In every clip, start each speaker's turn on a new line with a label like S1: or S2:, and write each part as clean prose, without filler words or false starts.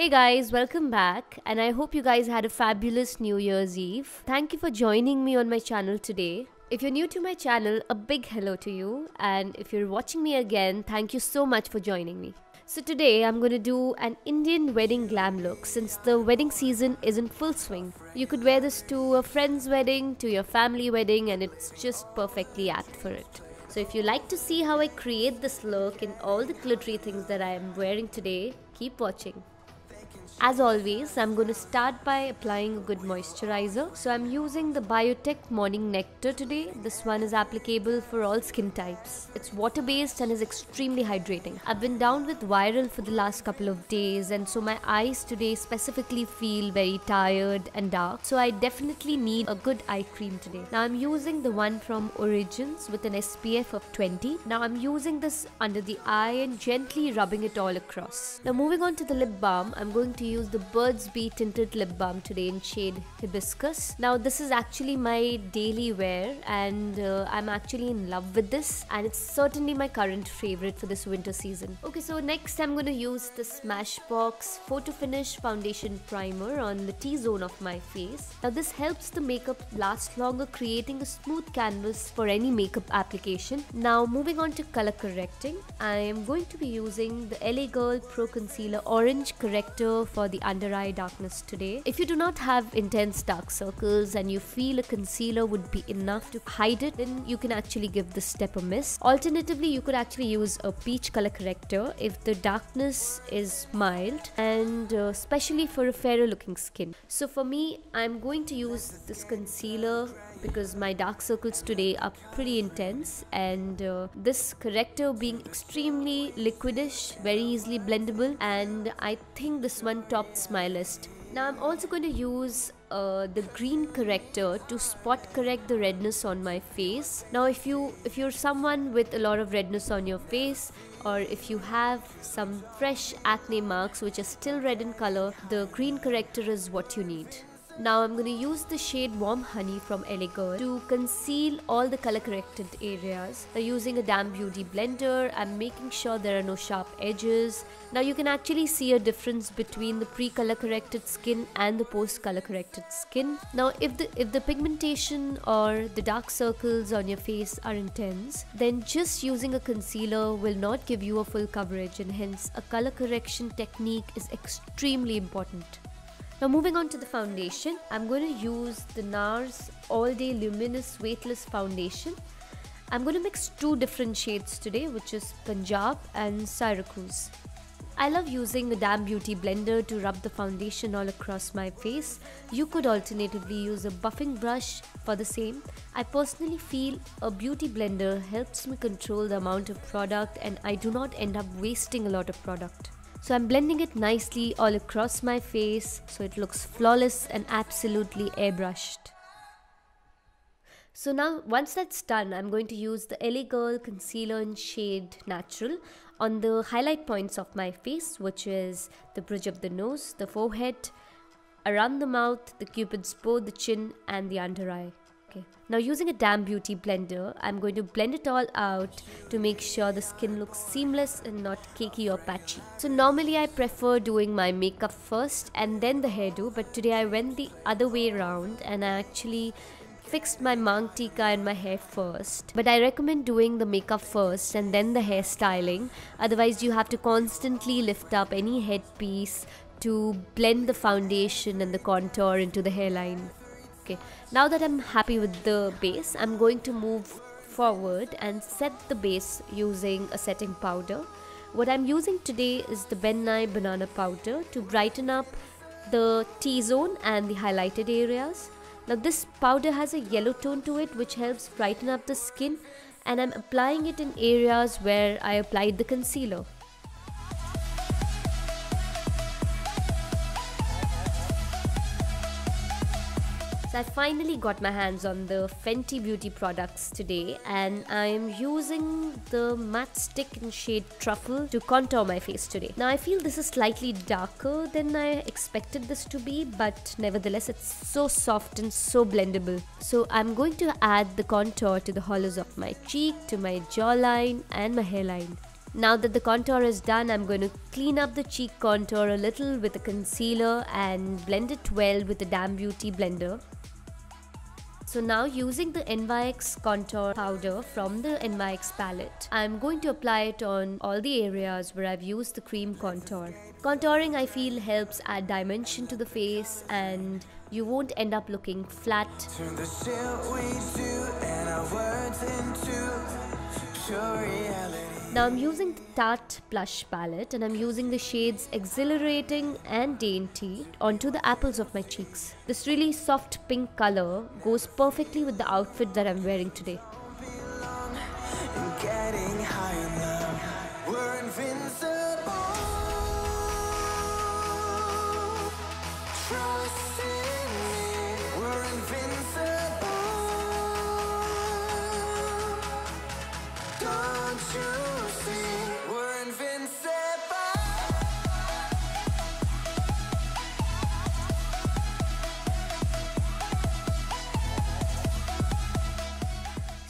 S1: Hey guys, welcome back, and I hope you guys had a fabulous New Year's Eve. Thank you for joining me on my channel today. If you're new to my channel, a big hello to you, and if you're watching me again, thank you so much for joining me. So today I'm going to do an Indian wedding glam look since the wedding season is in full swing. You could wear this to a friend's wedding, to your family wedding, and it's just perfectly apt for it. So if you like to see how I create this look in all the glittery things that I am wearing today, keep watching. As always, I'm going to start by applying a good moisturizer. So I'm using the Biotique Morning Nectar today. This one is applicable for all skin types. It's water based and is extremely hydrating. I've been down with viral for the last couple of days, and so my eyes today specifically feel very tired and dark. So I definitely need a good eye cream today. Now I'm using the one from Origins with an SPF of 20. Now I'm using this under the eye and gently rubbing it all across. Now moving on to the lip balm, I'm going to use the Burt's tinted lip balm today in shade Hibiscus. Now this is actually my daily wear, and I'm actually in love with this, and it's certainly my current favorite for this winter season. Okay, so next I'm going to use the Smashbox Photo Finish Foundation Primer on the T-zone of my face. Now this helps the makeup last longer, creating a smooth canvas for any makeup application. Now moving on to color correcting, I am going to be using the LA Girl Pro Concealer Orange Corrector for the under eye darkness today. If you do not have intense dark circles and you feel a concealer would be enough to hide it, then you can actually give this step a miss. Alternatively, you could actually use a peach color corrector if the darkness is mild, and especially for a fairer looking skin. So for me, I'm going to use this concealer because my dark circles today are pretty intense, and this corrector being extremely liquidish, very easily blendable, and I think this one tops my list. Now I'm also going to use the green corrector to spot correct the redness on my face. Now if you're someone with a lot of redness on your face, or if you have some fresh acne marks which are still red in color, the green corrector is what you need. Now I'm going to use the shade Warm Honey from LA Girl to conceal all the color corrected areas. Now using a damp beauty blender, I'm making sure there are no sharp edges. Now you can actually see a difference between the pre-color corrected skin and the post-color corrected skin. Now if the pigmentation or the dark circles on your face are intense, then just using a concealer will not give you a full coverage, and hence a color correction technique is extremely important. Now moving on to the foundation, I'm going to use the NARS All Day Luminous Weightless Foundation. I'm going to mix two different shades today, which is Punjab and Syracuse. I love using a damp beauty blender to rub the foundation all across my face. You could alternatively use a buffing brush for the same. I personally feel a beauty blender helps me control the amount of product, and I do not end up wasting a lot of product. So I'm blending it nicely all across my face so it looks flawless and absolutely airbrushed. So now once that's done, I'm going to use the LA Girl Concealer in shade Natural on the highlight points of my face, which is the bridge of the nose, the forehead, around the mouth, the cupid's bow, the chin, and the under eye. Okay. Now using a damp beauty blender, I'm going to blend it all out to make sure the skin looks seamless and not cakey or patchy. So normally I prefer doing my makeup first and then the hairdo, but today I went the other way around and I actually fixed my Mang Tika and my hair first. But I recommend doing the makeup first and then the hairstyling. Otherwise you have to constantly lift up any headpiece to blend the foundation and the contour into the hairline. Okay, now that I'm happy with the base, I'm going to move forward and set the base using a setting powder. What I'm using today is the Nye Banana Powder to brighten up the T-zone and the highlighted areas. Now this powder has a yellow tone to it which helps brighten up the skin, and I'm applying it in areas where I applied the concealer. So I finally got my hands on the Fenty beauty products today, and I am using the matte stick in shade Truffle to contour my face today. Now I feel this is slightly darker than I expected this to be, but nevertheless it's so soft and so blendable. So I'm going to add the contour to the hollows of my cheek, to my jawline and my hairline. Now that the contour is done, I'm going to clean up the cheek contour a little with a concealer and blend it well with the Damn Beauty blender. So now using the NYX Contour powder from the NYX palette, I'm going to apply it on all the areas where I've used the cream contour. Contouring, I feel, helps add dimension to the face and you won't end up looking flat. Turn the shit we do and our words into pure reality. Now I'm using the Tarte Blush palette and I'm using the shades Exhilarating and Dainty onto the apples of my cheeks. This really soft pink color goes perfectly with the outfit that I'm wearing today.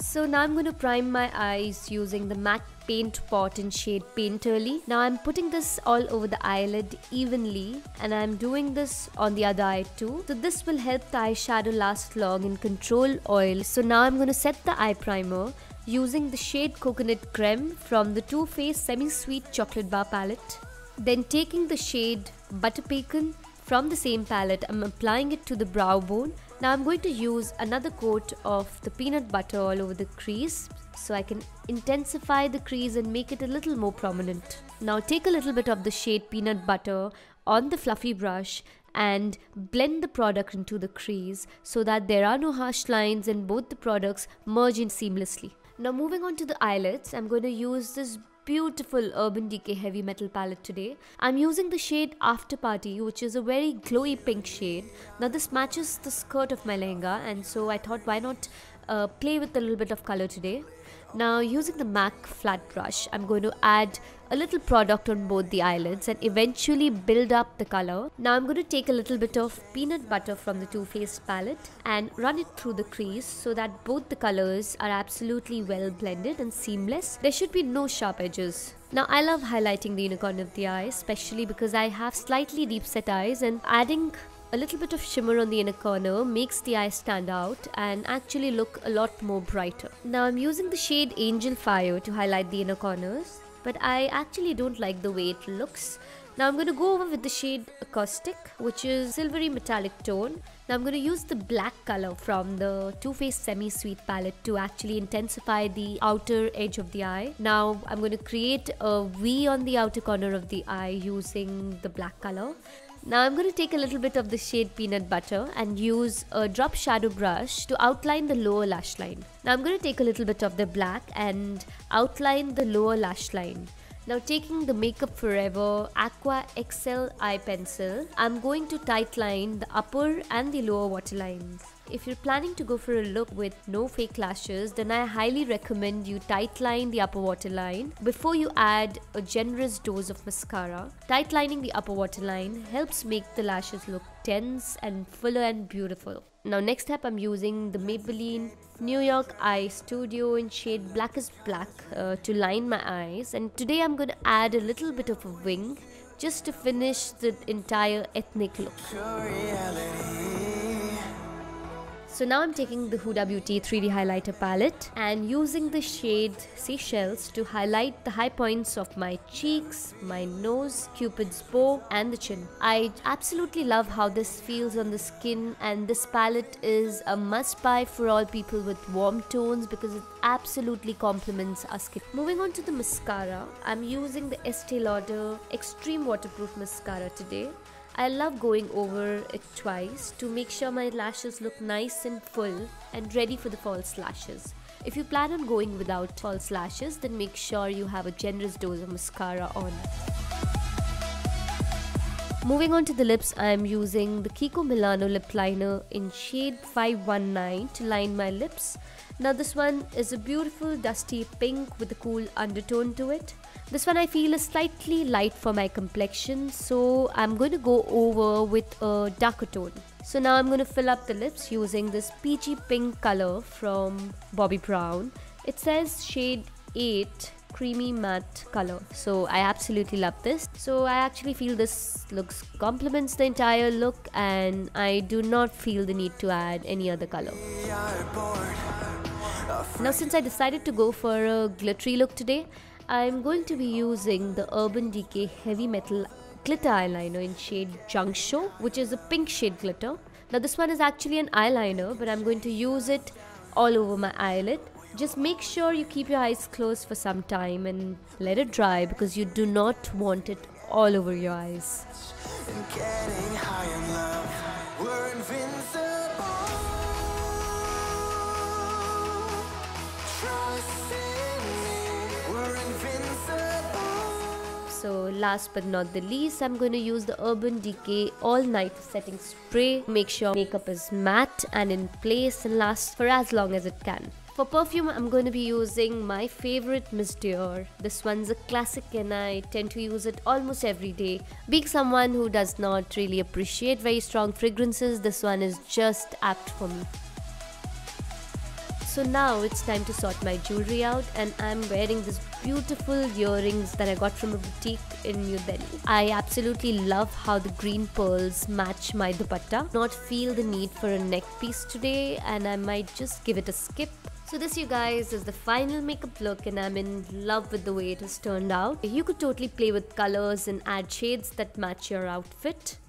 S1: So now I'm going to prime my eyes using the matte paint pot in shade Painterly. Now I'm putting this all over the eyelid evenly and I'm doing this on the other eye too. So this will help the eyeshadow last long and control oil. So now I'm going to set the eye primer using the shade Coconut Creme from the Too Faced Semi-Sweet Chocolate Bar palette. Then taking the shade Butter Pecan from the same palette, I'm applying it to the brow bone. Now I'm going to use another coat of the peanut butter all over the crease so I can intensify the crease and make it a little more prominent. Now take a little bit of the shade Peanut Butter on the fluffy brush and blend the product into the crease so that there are no harsh lines and both the products merge in seamlessly. Now moving on to the eyelids, I'm going to use this beautiful Urban Decay Heavy Metal palette today. I'm using the shade After Party, which is a very glowy pink shade. Now this matches the skirt of my lehenga and so I thought why not play with a little bit of color today. Now using the MAC flat brush, I'm going to add a little product on both the eyelids and eventually build up the color. Now I'm going to take a little bit of peanut butter from the Too Faced palette and run it through the crease so that both the colors are absolutely well blended and seamless. There should be no sharp edges. Now I love highlighting the inner corner of the eye, especially because I have slightly deep set eyes, and adding a little bit of shimmer on the inner corner makes the eye stand out and actually look a lot more brighter. Now I'm using the shade Angel Fire to highlight the inner corners, but I actually don't like the way it looks. Now I'm going to go over with the shade Acoustic, which is silvery metallic tone. Now I'm going to use the black color from the Too Faced Semi-Sweet palette to actually intensify the outer edge of the eye. Now I'm going to create a V on the outer corner of the eye using the black color. Now I'm going to take a little bit of the shade Peanut Butter and use a drop shadow brush to outline the lower lash line. Now I'm going to take a little bit of the black and outline the lower lash line. Now taking the Makeup Forever AQUA XL Eye Pencil, I'm going to tightline the upper and the lower waterlines. If you're planning to go for a look with no fake lashes, then I highly recommend you tightline the upper waterline before you add a generous dose of mascara. Tightlining the upper waterline helps make the lashes look dense and fuller and beautiful. Now next up, I'm using the Maybelline New York Eye Studio in shade Blackest Black to line my eyes, and today I'm going to add a little bit of a wing just to finish the entire ethnic look. So now I'm taking the Huda Beauty 3D highlighter palette and using the shade Seychelles to highlight the high points of my cheeks, my nose, Cupid's bow and the chin. I absolutely love how this feels on the skin, and this palette is a must buy for all people with warm tones because it absolutely complements our skin. Moving on to the mascara, I'm using the Estée Lauder Extreme Waterproof Mascara today. I love going over it twice to make sure my lashes look nice and full and ready for the false lashes. If you plan on going without false lashes, then make sure you have a generous dose of mascara on. Moving on to the lips, I am using the Kiko Milano lip liner in shade 519 to line my lips. Now this one is a beautiful dusty pink with a cool undertone to it. This one I feel is slightly light for my complexion, so I'm going to go over with a darker tone. So now I'm going to fill up the lips using this peachy pink color from Bobbi Brown. It says shade 8 creamy matte color. So I absolutely love this. So I actually feel this looks complements the entire look, and I do not feel the need to add any other color. Now since I decided to go for a glittery look today, I'm going to be using the Urban Decay Heavy Metal Glitter Eyeliner in shade Junk Show, which is a pink shade glitter. Now this one is actually an eyeliner, but I'm going to use it all over my eyelid. Just make sure you keep your eyes closed for some time and let it dry, because you do not want it all over your eyes. So last but not the least, I'm going to use the Urban Decay All Night Setting Spray. Make sure makeup is matte and in place and lasts for as long as it can. For perfume, I'm going to be using my favorite Miss Dior. This one's a classic and I tend to use it almost every day. Being someone who does not really appreciate very strong fragrances, this one is just apt for me. So now it's time to sort my jewelry out, and I'm wearing this beautiful earrings that I got from a boutique in New Delhi. I absolutely love how the green pearls match my dupatta. Not feel the need for a neck piece today, and I might just give it a skip. So this, you guys, is the final makeup look, and I'm in love with the way it has turned out. You could totally play with colors and add shades that match your outfit.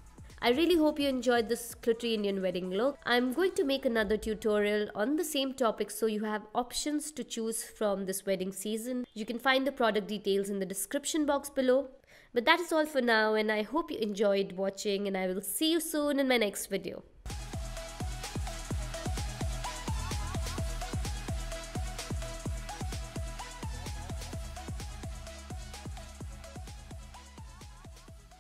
S1: I really hope you enjoyed this glittery Indian wedding look. I'm going to make another tutorial on the same topic, so you have options to choose from this wedding season. You can find the product details in the description box below. But that is all for now, and I hope you enjoyed watching, and I will see you soon in my next video.